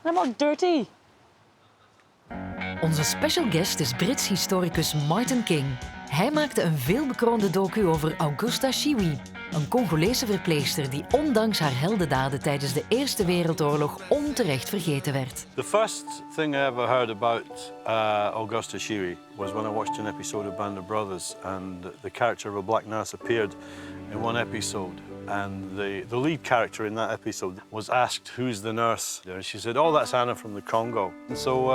I'm not dirty. Onze special guest is Brits historicus Martin King. Hij maakte een veelbekroonde docu over Augusta Shiwi, een Congolese verpleegster die ondanks haar heldendaden tijdens de Eerste Wereldoorlog onterecht vergeten werd. The first thing I ever heard about Augusta Shiwi was when I watched an episode of Band of Brothers, and the character of a black nurse appeared in one episode. And the lead character in that episode was asked, who's the nurse? And she said, oh, that's Anna from the Congo. And so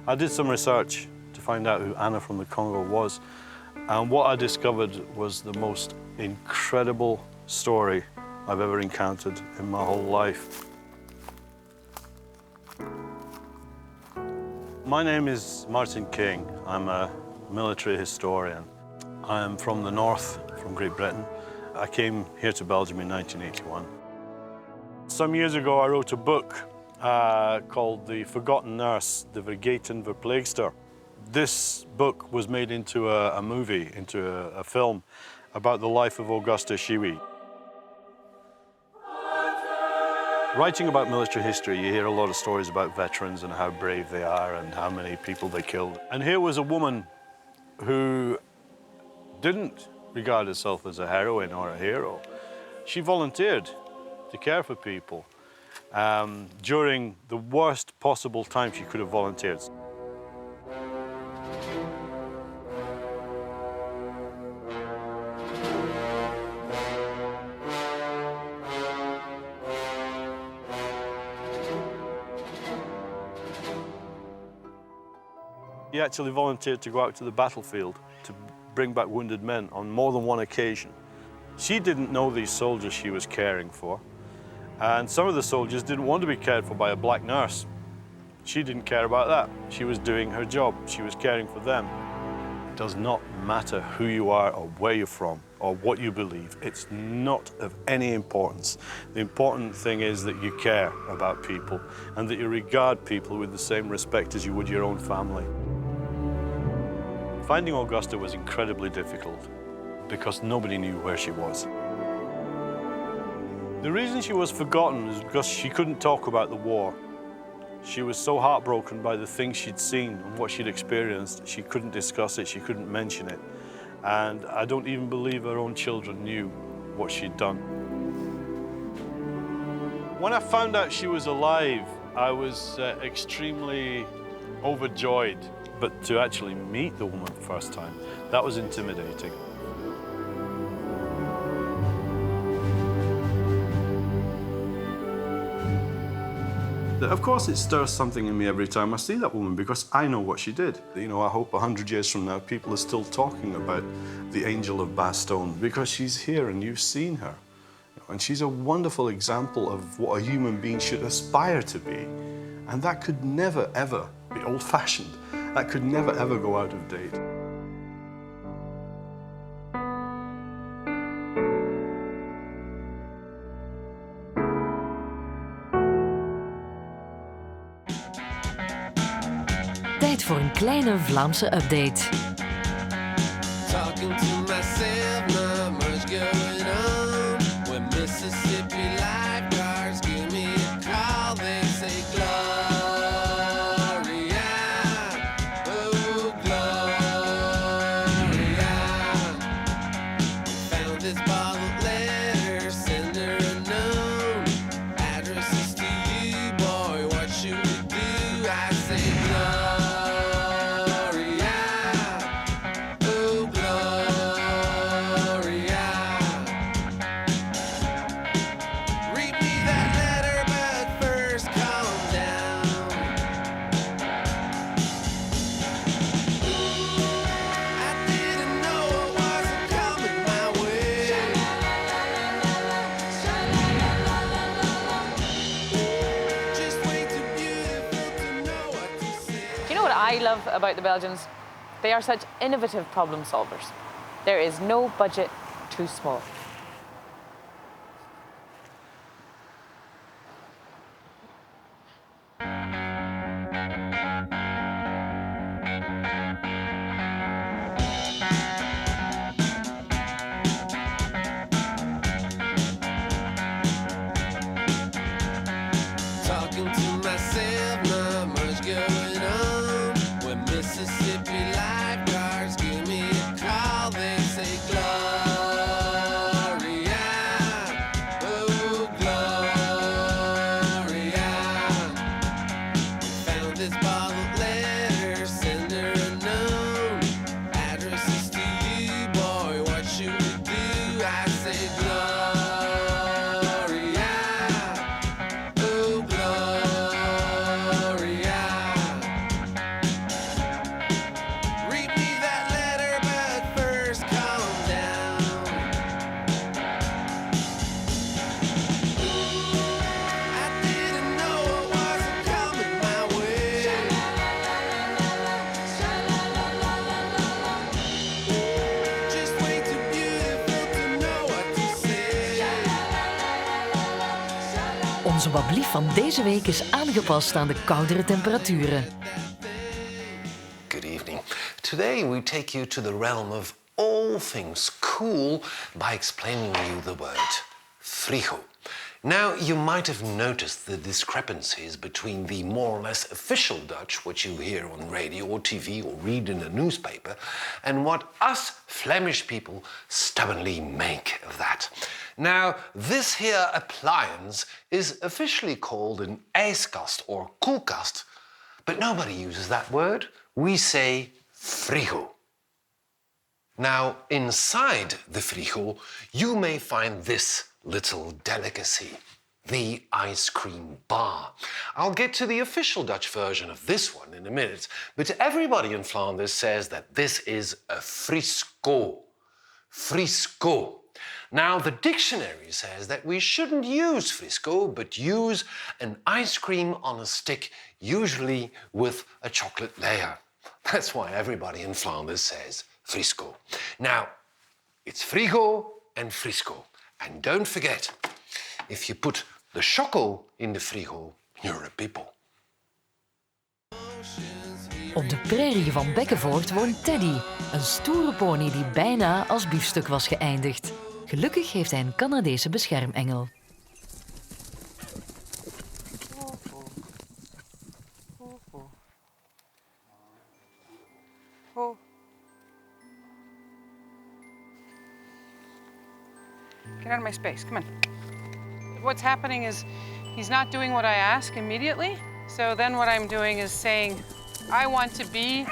I did some research to find out who Anna from the Congo was. And what I discovered was the most incredible story I've ever encountered in my whole life. My name is Martin King. I'm a military historian. I am from the north, from Great Britain. I came here to Belgium in 1981. Some years ago, I wrote a book called The Forgotten Nurse, The Vergeten Verpleegster. This book was made into a movie, into a film, about the life of Augusta Shiwi. Writing about military history, you hear a lot of stories about veterans and how brave they are and how many people they killed. And here was a woman who didn't regard herself as a heroine or a hero. She volunteered to care for people during the worst possible time she could have volunteered. He actually volunteered to go out to the battlefield to bring back wounded men on more than one occasion. She didn't know these soldiers she was caring for, and some of the soldiers didn't want to be cared for by a black nurse. She didn't care about that. She was doing her job. She was caring for them. It does not matter who you are or where you're from or what you believe. It's not of any importance. The important thing is that you care about people and that you regard people with the same respect as you would your own family. Finding Augusta was incredibly difficult because nobody knew where she was. The reason she was forgotten is because she couldn't talk about the war. She was so heartbroken by the things she'd seen and what she'd experienced, she couldn't discuss it, she couldn't mention it. And I don't even believe her own children knew what she'd done. When I found out she was alive, I was extremely overjoyed. But to actually meet the woman the first time, that was intimidating. Of course, it stirs something in me every time I see that woman because I know what she did. You know, I hope 100 years from now, people are still talking about the Angel of Bastogne because she's here and you've seen her. And she's a wonderful example of what a human being should aspire to be. And that could never, ever be old-fashioned. That could never, ever go out of date. Tijd voor een kleine Vlaamse update. Talking to myself, not much going on. When Mississippi lifeguards give me a call, they say Gloria, oh Gloria. Found this bottled letter, sender unknown. Addresses to you, boy, what should we do? I say Gloria. I love about the Belgians, they are such innovative problem solvers. There is no budget too small. Talking to to myself, not much going on. When Mississippi lifeguards give me a call, they say Gloria, oh Gloria. Found this bottled letter, sender unknown. Addresses to you, boy, what should we do? I say Gloria, oh Gloria. Read me that letter, but first calm down. I didn't know it wasn't coming my way. Just way too beautiful to know what to say. Onze bablief van deze week is aangepast aan de koudere temperaturen. Good evening. Today we take you to the realm of all things cool by explaining you the word frigo. Now, you might have noticed the discrepancies between the more or less official Dutch, which you hear on radio or TV or read in a newspaper, and what us Flemish people stubbornly make of that. Now, this here appliance is officially called an ijskast or koelkast, but nobody uses that word. We say frigo. Now, inside the frigo, you may find this little delicacy, the ice cream bar. I'll get to the official Dutch version of this one in a minute, but everybody in Flanders says that this is a frisco. Frisco. Now, the dictionary says that we shouldn't use frisco, but use an ice cream on a stick, usually with a chocolate layer. That's why everybody in Flanders says frisco. Now, it's frigo and frisco. And don't forget, if you put the choco in the frigo, you're a people. Op de prairie van Bekkenvoort woont Teddy, een stoere pony die bijna als biefstuk was geëindigd. Gelukkig heeft hij een Canadese beschermengel. Get out of my space, come on. What's happening is he's not doing what I ask immediately. So then what I'm doing is saying, I want to be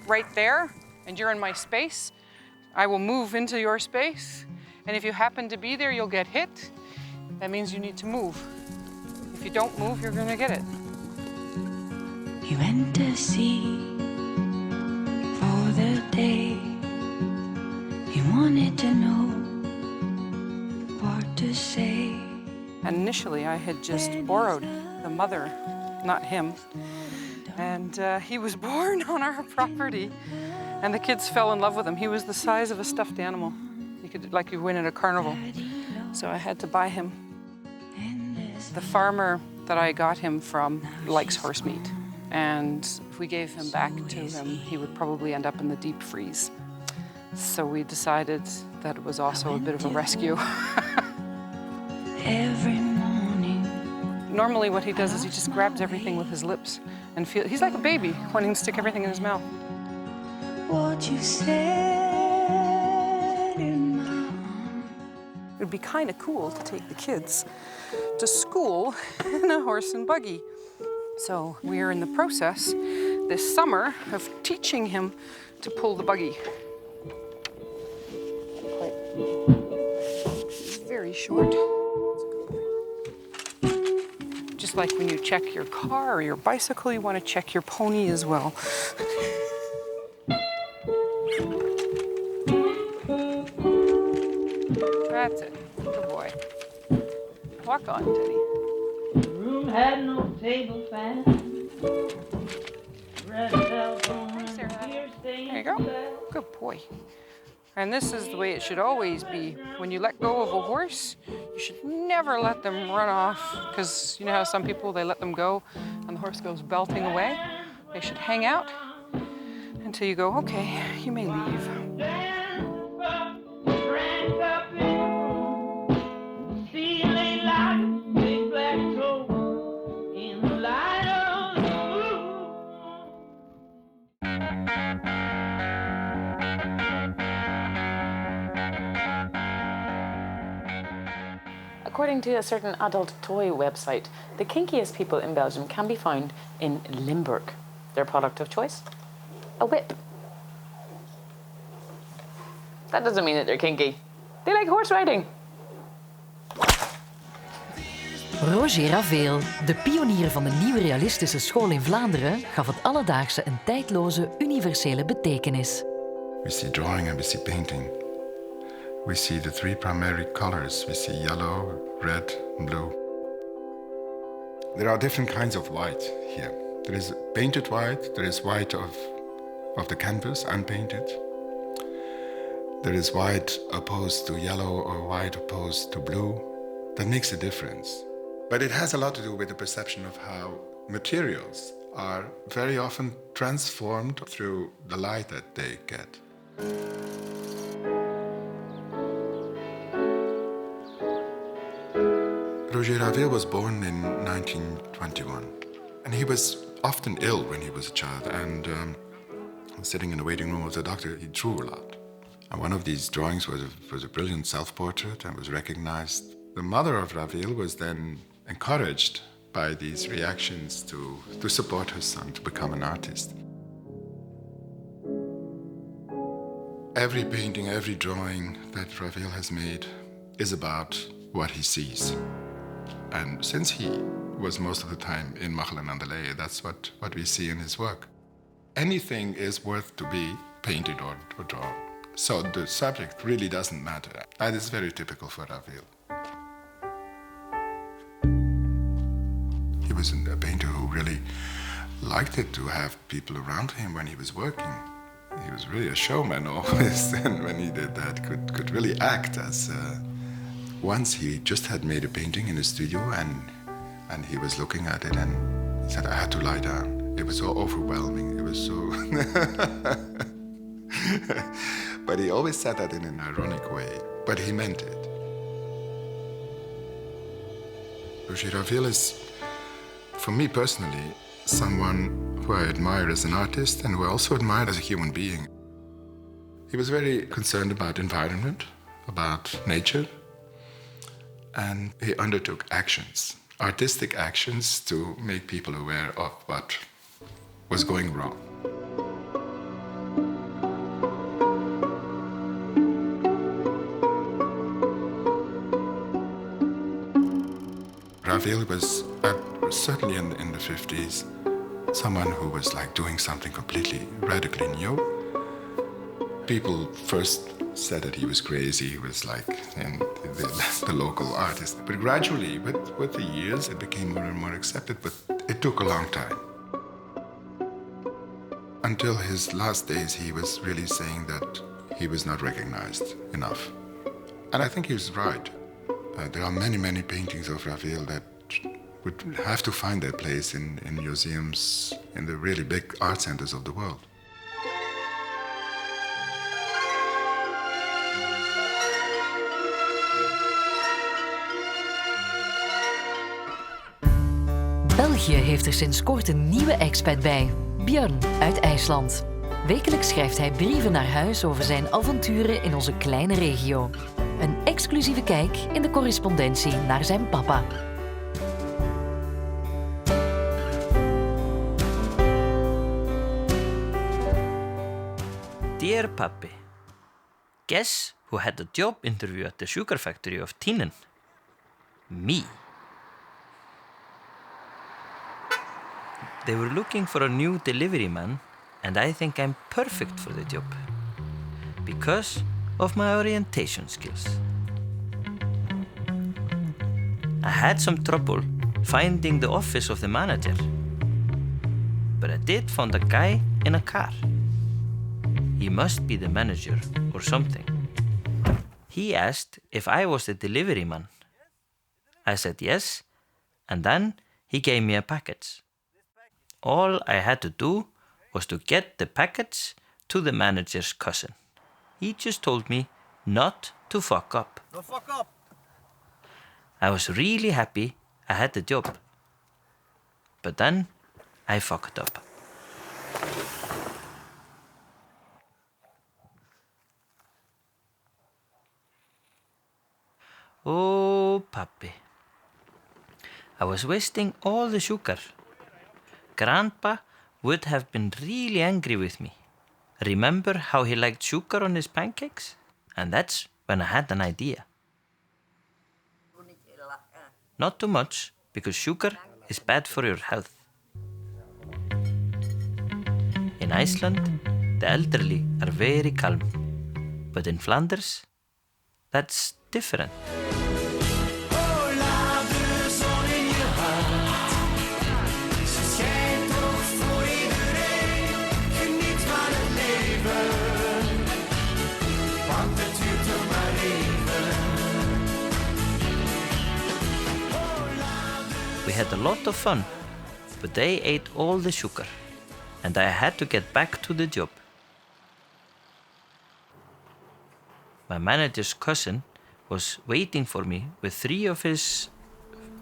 right there and you're in my space. I will move into your space. And if you happen to be there, you'll get hit. That means you need to move. If you don't move, you're gonna get it. You went to sea for the day. You wanted to know what to say. And initially, I had just borrowed the mother, not him. And he was born on our property. And the kids fell in love with him. He was the size of a stuffed animal. Like you win at a carnival. So I had to buy him. The farmer that I got him from likes horse meat. And if we gave him back to him, he would probably end up in the deep freeze. So we decided that it was also a bit of a rescue. Every morning. Normally what he does is he just grabs everything with his lips and he's like a baby wanting to stick everything in his mouth. What you said in my arms. It would be kind of cool to take the kids to school in a horse and buggy. So we are in the process this summer of teaching him to pull the buggy. He's very short. Just like when you check your car or your bicycle, you want to check your pony as well. That's it. Good boy. Walk on, Teddy. The room had no table fan. Red telephone Sarah. and here staying There you go. Good boy. And this is the way it should always be. When you let go of a horse, you should never let them run off, because you know how some people, they let them go and the horse goes belting away? They should hang out until you go, okay, you may leave. feeling like a big black toe in the light. According to a certain adult toy website, the kinkiest people in Belgium can be found in Limburg. Their product of choice? A whip. That doesn't mean that they're kinky. They like horse riding. Roger Ravel, de pionier van de nieuwe realistische school in Vlaanderen, gaf het alledaagse een tijdloze, universele betekenis. We see drawing and we see painting. We see the three primary colors. We see yellow, red, and blue. There are different kinds of white here. There is painted white, there is white of the canvas, unpainted. There is white opposed to yellow or white opposed to blue. That makes a difference. But it has a lot to do with the perception of how materials are very often transformed through the light that they get. Roger Ravel was born in 1921, and he was often ill when he was a child, and sitting in the waiting room of the doctor, he drew a lot. And one of these drawings was a brilliant self-portrait and was recognized. The mother of Ravel was then encouraged by these reactions to support her son to become an artist. Every painting, every drawing that Ravel has made is about what he sees. And since he was most of the time in Machelen aan de Leie, that's what we see in his work. Anything is worth to be painted or drawn. So the subject really doesn't matter. That is very typical for Ravel. He was a painter who really liked it to have people around him when he was working. He was really a showman always, and when he did that, could really act as... Once he just had made a painting in the studio, and he was looking at it, and he said, I had to lie down. It was so overwhelming. It was so... But he always said that in an ironic way, but he meant it. Roger Ravel is, for me personally, someone who I admire as an artist and who I also admire as a human being. He was very concerned about environment, about nature, and he undertook actions, artistic actions, to make people aware of what was going wrong. Ravel was, certainly in the 50s, someone who was like doing something completely radically new. People first said that he was crazy, he was like the local artist. But gradually, with the years, it became more and more accepted, but it took a long time. Until his last days, he was really saying that he was not recognized enough. And I think he was right. There are many, many paintings of Ravel that would have to find their place in museums, in the really big art centers of the world. België heeft er sinds kort een nieuwe expat bij, Björn uit IJsland. Wekelijks schrijft hij brieven naar huis over zijn avonturen in onze kleine regio. Een exclusieve kijk in de correspondentie naar zijn papa. Dear Papi, guess who had the job interview at the sugar factory of Tienen? Me. They were looking for a new delivery man, and I think I'm perfect for the job because of my orientation skills. I had some trouble finding the office of the manager, but I did find a guy in a car. He must be the manager or something. He asked if I was the delivery man. I said yes, and then he gave me a package. All I had to do was to get the package to the manager's cousin. He just told me not to fuck up. No fuck up. I was really happy I had the job. But then I fucked up. Oh, Pappi. I was wasting all the sugar. Grandpa would have been really angry with me. Remember how he liked sugar on his pancakes? And that's when I had an idea. Not too much, because sugar is bad for your health. In Iceland, the elderly are very calm. But in Flanders, that's different. We had a lot of fun, but they ate all the sugar, and I had to get back to the job. My manager's cousin was waiting for me with 3 of his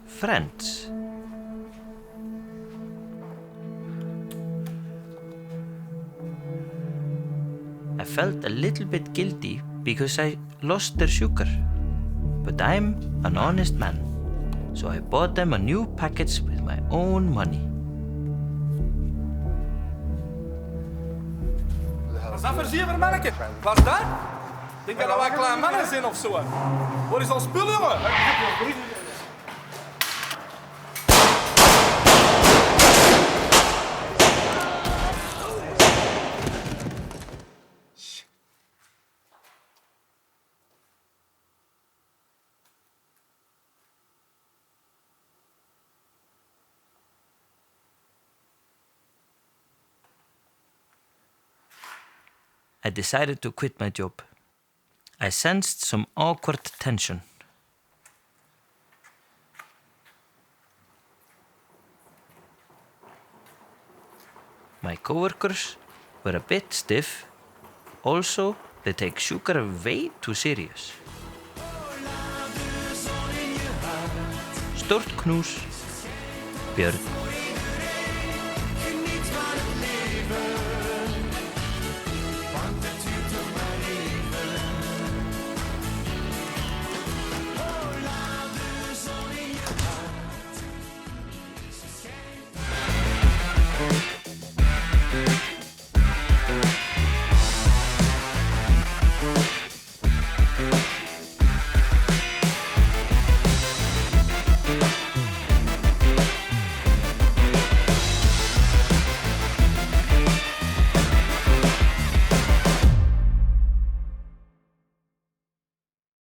friends. I felt a little bit guilty because I lost their sugar, but I'm an honest man. So I bought them a new package with my own money. Wat is dat voor zeven manneke? Wat is dat? Denk dat wij kleine mannen zijn of zo? Wat is ons spul, jongen? I decided to quit my job. I sensed some awkward tension. My coworkers were a bit stiff. Also, they take sugar way too serious. Stort knús, Björn.